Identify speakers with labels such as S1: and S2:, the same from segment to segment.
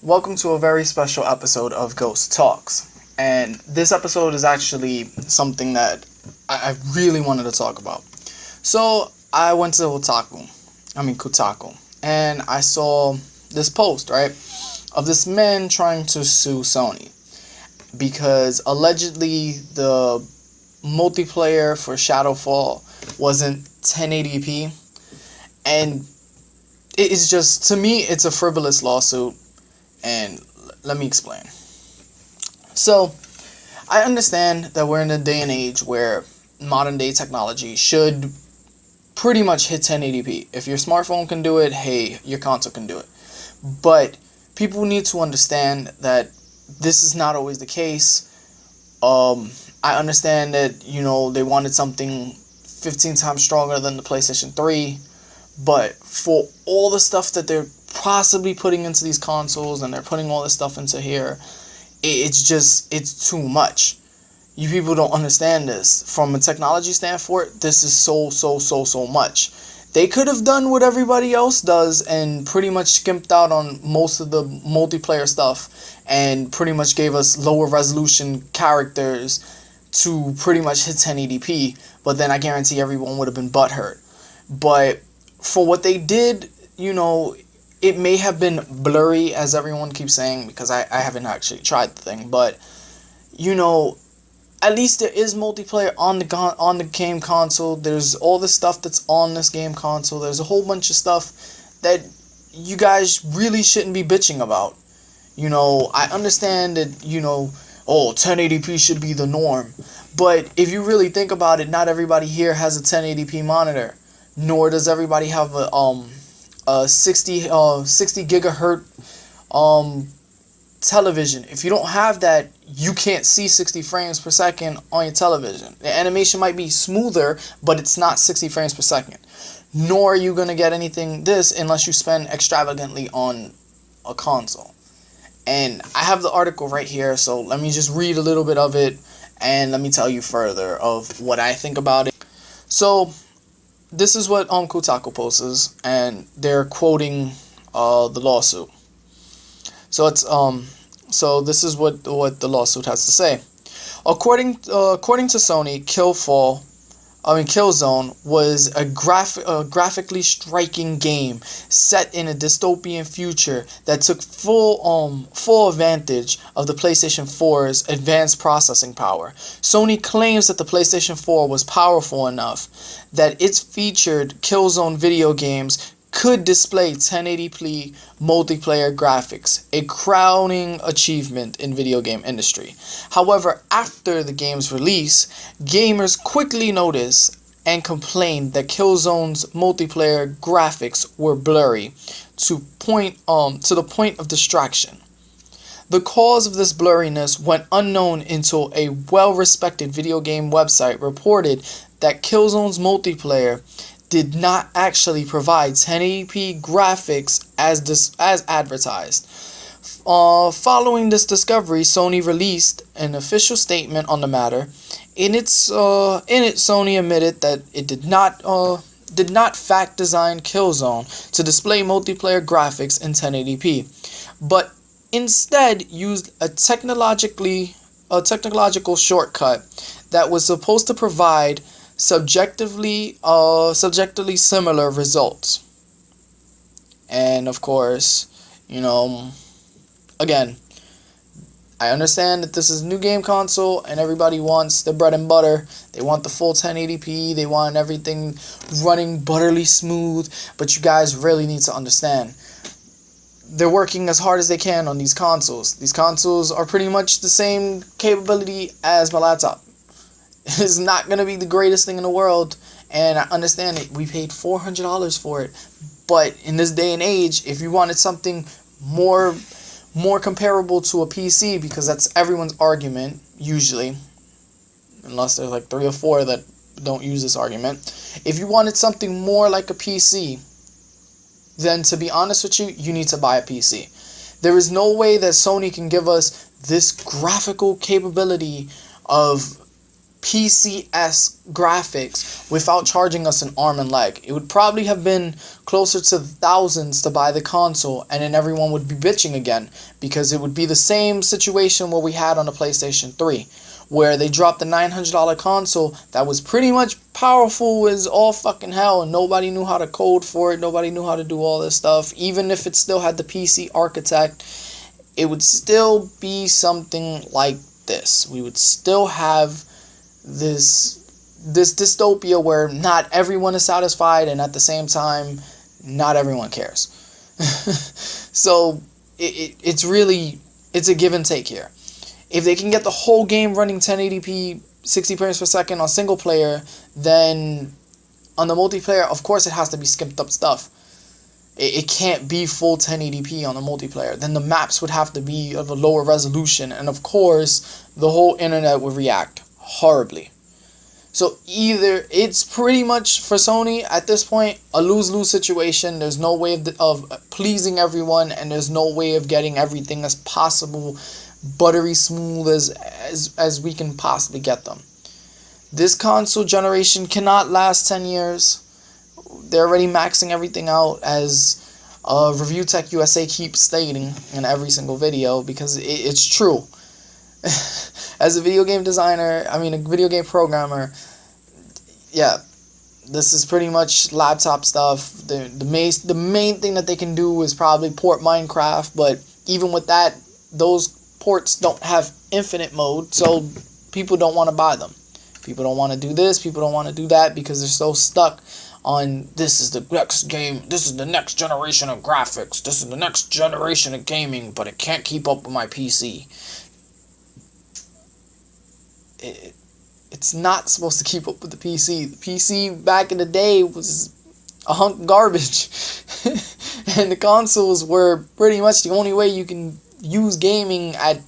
S1: Welcome to a very special episode of Ghost Talks. And this episode is actually something that I really wanted to talk about. So I went to Kotaku, and I saw this post, right, of this man trying to sue Sony because allegedly the multiplayer for Shadowfall wasn't 1080p, and it is just, to me, it's a frivolous lawsuit. And let me explain. So, I understand that we're in a day and age where modern day technology should pretty much hit 1080p. If your smartphone can do it, hey, your console can do it. But people need to understand that this is not always the case. I understand that, they wanted something 15 times stronger than the PlayStation 3. But for all the stuff that they're possibly putting into these consoles, and they're putting all this stuff into here, it's too much. You people don't understand this. From a technology standpoint, this is so much. They could have done what everybody else does and pretty much skimped out on most of the multiplayer stuff and pretty much gave us lower resolution characters to pretty much hit 1080p, but then I guarantee everyone would have been butthurt. At for what they did, it may have been blurry, as everyone keeps saying, because I haven't actually tried the thing, but, at least there is multiplayer on the game console. There's all the stuff that's on this game console. There's a whole bunch of stuff that you guys really shouldn't be bitching about. I understand that, 1080p should be the norm, but if you really think about it, not everybody here has a 1080p monitor. Nor does everybody have a 60 gigahertz television. If you don't have that, you can't see 60 frames per second on your television. The animation might be smoother, but it's not 60 frames per second. Nor are you going to get anything this unless you spend extravagantly on a console. And I have the article right here, so let me just read a little bit of it, and let me tell you further of what I think about it. So this is what Kotaku posts, and they're quoting the lawsuit. So so this is what the lawsuit has to say. According to Sony, Killzone was a graphically striking game set in a dystopian future that took full advantage of the PlayStation 4's advanced processing power. Sony claims that the PlayStation 4 was powerful enough that its featured Killzone video games could display 1080p multiplayer graphics, a crowning achievement in video game industry. However, after the game's release, gamers quickly noticed and complained that Killzone's multiplayer graphics were blurry to the point of distraction. The cause of this blurriness went unknown until a well-respected video game website reported that Killzone's multiplayer did not actually provide 1080p graphics as advertised. Following this discovery, Sony released an official statement on the matter. In it, Sony admitted that it did not fact design Killzone to display multiplayer graphics in 1080p, but instead used a technological shortcut that was supposed to provide subjectively similar results. And of course, again, I understand that this is a new game console and everybody wants the bread and butter. They want the full 1080p. They want everything running butterly smooth. But you guys really need to understand, they're working as hard as they can on these consoles. These consoles are pretty much the same capability as my laptop. It's not going to be the greatest thing in the world, and I understand it. We paid $400 for it, but in this day and age, if you wanted something more comparable to a PC, because that's everyone's argument, usually, unless there's like 3 or 4 that don't use this argument, if you wanted something more like a PC, then to be honest with you, you need to buy a PC. There is no way that Sony can give us this graphical capability of PC-esque graphics without charging us an arm and leg. It would probably have been closer to thousands to buy the console, and then everyone would be bitching again, because it would be the same situation what we had on the PlayStation 3, where they dropped the $900 console that was pretty much powerful as all fucking hell, and nobody knew how to code for it, nobody knew how to do all this stuff. Even if it still had the PC architect, it would still be something like this. We would still have this dystopia where not everyone is satisfied, and at the same time not everyone cares. So it's a give and take here. If they can get the whole game running 1080p 60 frames per second on single player, then on the multiplayer, of course it has to be skipped up stuff. It can't be full 1080p on the multiplayer. Then the maps would have to be of a lower resolution, and of course the whole internet would react horribly. So either it's pretty much for Sony at this point a lose-lose situation. There's no way of pleasing everyone, and there's no way of getting everything as possible buttery smooth as we can possibly get them. This console generation cannot last 10 years. They're already maxing everything out, as Review Tech USA keeps stating in every single video, because it's true. As a video game designer, a video game programmer, yeah, this is pretty much laptop stuff. The main thing that they can do is probably port Minecraft, but even with that, those ports don't have infinite mode, so people don't want to buy them. People don't want to do this, people don't want to do that, because they're so stuck on this is the next game, this is the next generation of graphics, this is the next generation of gaming, but it can't keep up with my PC. It's not supposed to keep up with the PC. The PC back in the day was a hunk of garbage. And the consoles were pretty much the only way you can use gaming at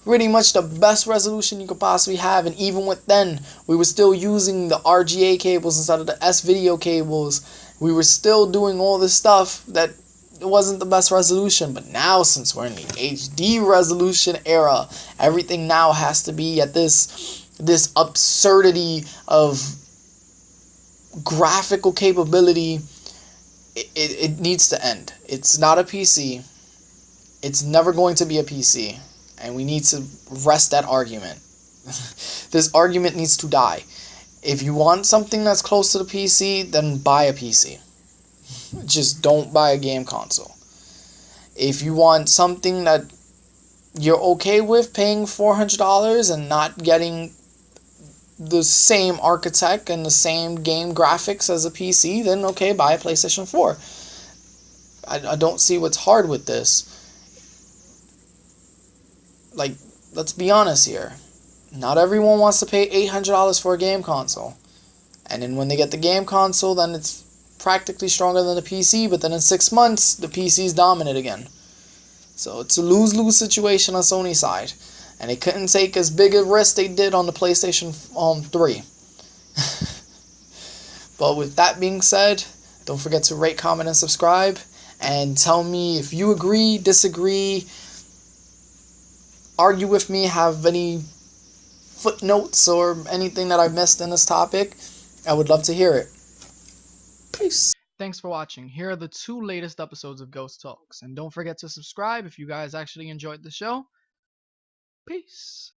S1: pretty much the best resolution you could possibly have. And even with then, we were still using the RGA cables instead of the S-video cables. We were still doing all this stuff that it wasn't the best resolution. But now, since we're in the HD resolution era, everything now has to be at this absurdity of graphical capability. It needs to end. It's not a PC. It's never going to be a PC. And we need to rest that argument. This argument needs to die. If you want something that's close to the PC, then buy a PC. Just don't buy a game console. If you want something that you're okay with paying $400 and not getting the same architect and the same game graphics as a PC, then okay, buy a PlayStation 4. I don't see what's hard with this. Like, let's be honest here. Not everyone wants to pay $800 for a game console. And then when they get the game console, then it's practically stronger than the PC, but then in 6 months, the PC is dominant again. So it's a lose-lose situation on Sony's side. And they couldn't take as big a risk they did on the PlayStation 3. But with that being said, don't forget to rate, comment, and subscribe. And tell me if you agree, disagree, argue with me, have any footnotes or anything that I've missed in this topic. I would love to hear it. Peace. Thanks for watching. Here are the 2 latest episodes of Ghost Talks. And don't forget to subscribe if you guys actually enjoyed the show. Peace.